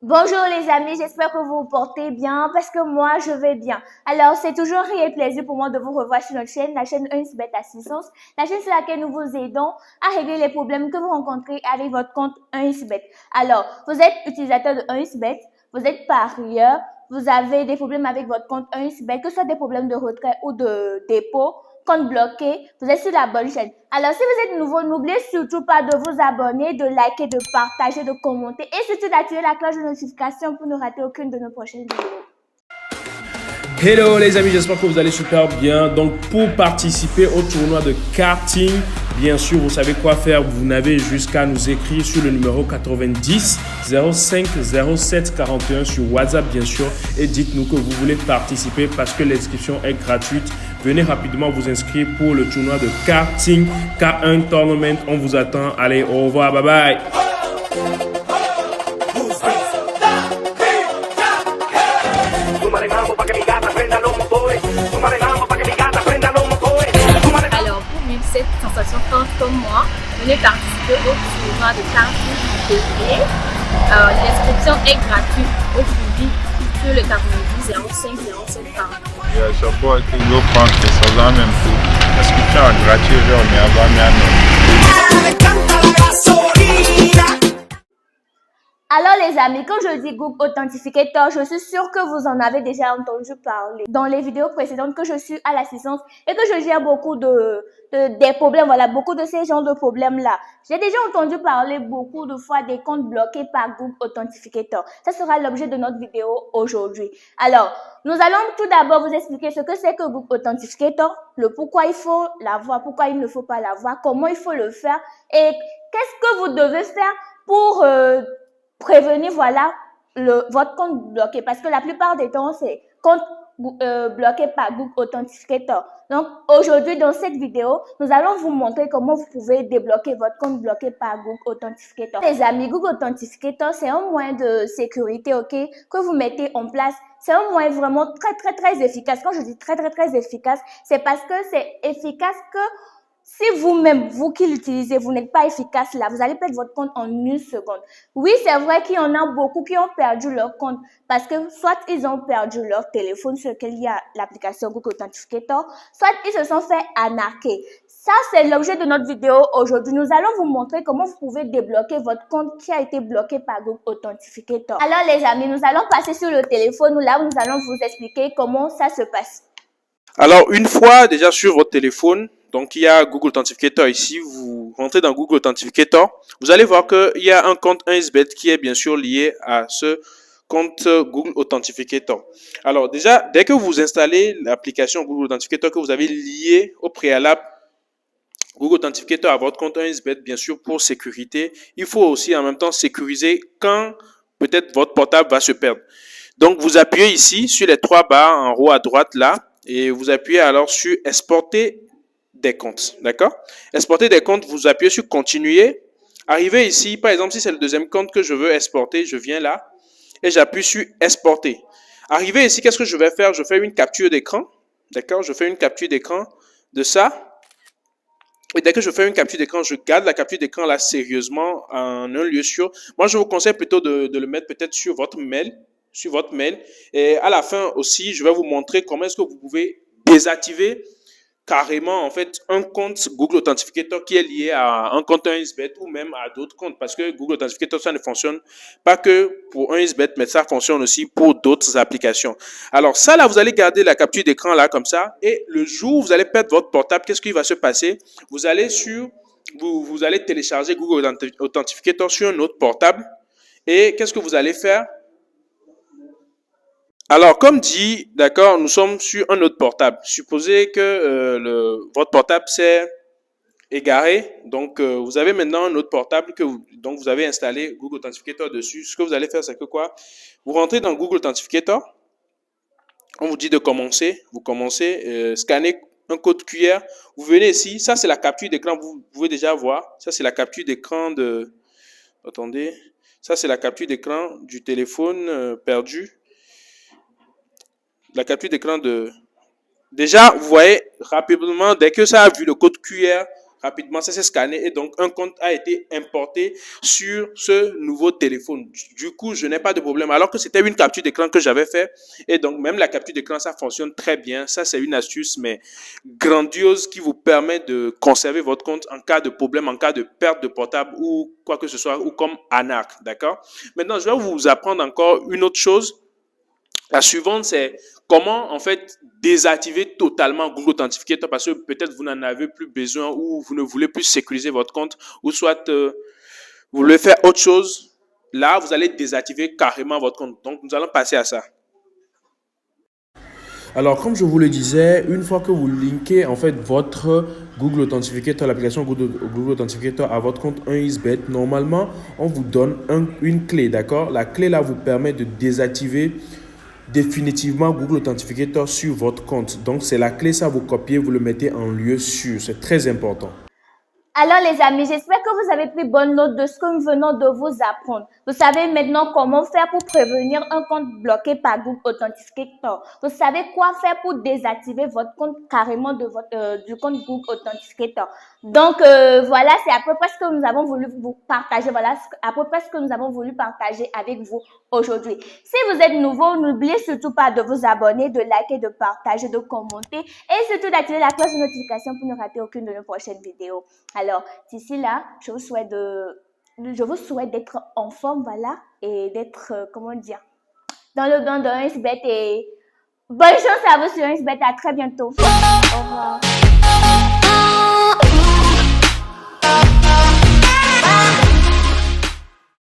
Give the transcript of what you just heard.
Bonjour les amis, j'espère que vous vous portez bien parce que moi je vais bien. Alors c'est toujours un réel plaisir pour moi de vous revoir sur notre chaîne, la chaîne 1xBet Assistance, la chaîne sur laquelle nous vous aidons à régler les problèmes que vous rencontrez avec votre compte 1xBet. Alors, vous êtes utilisateur de 1xBet, vous êtes parieur, vous avez des problèmes avec votre compte 1xBet, que ce soit des problèmes de retrait ou de dépôt, compte bloqué, vous êtes sur la bonne chaîne. Alors, si vous êtes nouveau, n'oubliez surtout pas de vous abonner, de liker, de partager, de commenter et surtout d'activer la cloche de notification pour ne rater aucune de nos prochaines vidéos. Hello les amis, j'espère que vous allez super bien. Donc pour participer au tournoi de karting, bien sûr vous savez quoi faire. Vous n'avez jusqu'à nous écrire sur le numéro 90 05 07 41 sur WhatsApp bien sûr et dites-nous que vous voulez participer parce que l'inscription est gratuite. Venez rapidement vous inscrire pour le tournoi de karting K1 Tournament. On vous attend. Allez, au revoir, bye bye. Alors, pour vivre cette sensation comme moi, venez participer au tournoi de karting TV. L'inscription est gratuite au public sur le 90 05 07 40. Yeah, chaque fois que je prends que ça va même tout. L'inscription est gratuite, mais avant, Alors les amis, quand je dis Google Authentificator, je suis sûre que vous en avez déjà entendu parler dans les vidéos précédentes que je suis à l'assistance et que je gère beaucoup des problèmes, voilà, beaucoup de ces genres de problèmes-là. J'ai déjà entendu parler beaucoup de fois des comptes bloqués par Google Authentificator. Ça sera l'objet de notre vidéo aujourd'hui. Alors, nous allons tout d'abord vous expliquer ce que c'est que Google Authentificator, le pourquoi il faut l'avoir, pourquoi il ne faut pas l'avoir, comment il faut le faire et qu'est-ce que vous devez faire pour prévenir voilà votre compte bloqué parce que la plupart des temps c'est compte bloqué par Google Authentificator. Donc aujourd'hui dans cette vidéo nous allons vous montrer comment vous pouvez débloquer votre compte bloqué par Google Authentificator. Les amis, Google Authentificator c'est un moyen de sécurité que vous mettez en place. C'est un moyen vraiment très efficace. Quand je dis très efficace, c'est parce que c'est efficace que si vous-même, vous qui l'utilisez, vous n'êtes pas efficace là, vous allez perdre votre compte en une seconde. Oui, c'est vrai qu'il y en a beaucoup qui ont perdu leur compte parce que soit ils ont perdu leur téléphone sur lequel il y a l'application Google Authentificator, soit ils se sont fait arnaquer. Ça, c'est l'objet de notre vidéo aujourd'hui. Nous allons vous montrer comment vous pouvez débloquer votre compte qui a été bloqué par Google Authentificator. Alors les amis, nous allons passer sur le téléphone où là, nous allons vous expliquer comment ça se passe. Alors une fois déjà sur votre téléphone, donc il y a Google Authentificator ici, vous rentrez dans Google Authentificator, vous allez voir qu'il y a un compte 1xBet qui est bien sûr lié à ce compte Google Authentificator. Alors déjà, dès que vous installez l'application Google Authentificator que vous avez lié au préalable Google Authentificator à votre compte 1xBet, bien sûr pour sécurité, il faut aussi en même temps sécuriser quand peut-être votre portable va se perdre. Donc vous appuyez ici sur les trois barres en haut à droite là et vous appuyez alors sur exporter des comptes, d'accord? Exporter des comptes, vous appuyez sur continuer. Arrivez ici, par exemple, si c'est le deuxième compte que je veux exporter, je viens là et j'appuie sur exporter. Arrivé ici, qu'est-ce que je vais faire? Je fais une capture d'écran, d'accord? Je fais une capture d'écran de ça. Et dès que je fais une capture d'écran, je garde la capture d'écran là sérieusement en un lieu sûr. Moi, je vous conseille plutôt de le mettre peut-être sur votre mail. Et à la fin aussi, je vais vous montrer comment est-ce que vous pouvez désactiver carrément en fait un compte Google Authentificator qui est lié à un compte 1xBet ou même à d'autres comptes parce que Google Authentificator ça ne fonctionne pas que pour 1xBet mais ça fonctionne aussi pour d'autres applications. Alors ça là vous allez garder la capture d'écran là comme ça et le jour où vous allez perdre votre portable, qu'est-ce qui va se passer? Vous allez télécharger Google Authentificator sur un autre portable et qu'est-ce que vous allez faire? Alors, comme dit, d'accord, nous sommes sur un autre portable. Supposez que votre portable s'est égaré. Donc, vous avez maintenant un autre portable donc vous avez installé Google Authentificator dessus. Ce que vous allez faire, c'est que quoi? Vous rentrez dans Google Authentificator. On vous dit de commencer. Vous commencez, scanner un code QR. Vous venez ici. Ça, c'est la capture d'écran. Vous pouvez déjà voir. Ça, c'est la capture d'écran de... Attendez. Ça, c'est la capture d'écran du téléphone perdu. La capture d'écran de... Déjà, vous voyez rapidement, dès que ça a vu le code QR, rapidement, ça s'est scanné et donc un compte a été importé sur ce nouveau téléphone. Du coup, je n'ai pas de problème. Alors que c'était une capture d'écran que j'avais fait et donc même la capture d'écran, ça fonctionne très bien. Ça, c'est une astuce, mais grandiose qui vous permet de conserver votre compte en cas de problème, en cas de perte de portable ou quoi que ce soit, ou comme arnaque, d'accord? Maintenant, je vais vous apprendre encore une autre chose. La suivante, c'est comment en fait désactiver totalement Google Authentificator parce que peut-être vous n'en avez plus besoin ou vous ne voulez plus sécuriser votre compte ou soit vous voulez faire autre chose. Là, vous allez désactiver carrément votre compte. Donc, nous allons passer à ça. Alors, comme je vous le disais, une fois que vous linkez en fait votre Google Authentificator, l'application Google Authentificator à votre compte 1xBet, normalement, on vous donne une clé, d'accord? La clé là vous permet de désactiver définitivement Google Authentificator sur votre compte. Donc, c'est la clé, ça vous copiez, vous le mettez en lieu sûr. C'est très important. Alors les amis, j'espère que vous avez pris bonne note de ce que nous venons de vous apprendre. Vous savez maintenant comment faire pour prévenir un compte bloqué par Google Authentificator. Vous savez quoi faire pour désactiver votre compte carrément de du compte Google Authentificator. Donc voilà, c'est à peu près ce que nous avons voulu vous partager. Voilà, à peu près ce que nous avons voulu partager avec vous aujourd'hui. Si vous êtes nouveau, n'oubliez surtout pas de vous abonner, de liker, de partager, de commenter et surtout d'activer la cloche de notification pour ne rater aucune de nos prochaines vidéos. Alors, d'ici là, je vous souhaite d'être en forme, voilà, et d'être, comment dire, dans le bain d'un 1xBet et bonne chance à vous sur 1xBet. À très bientôt. Au revoir.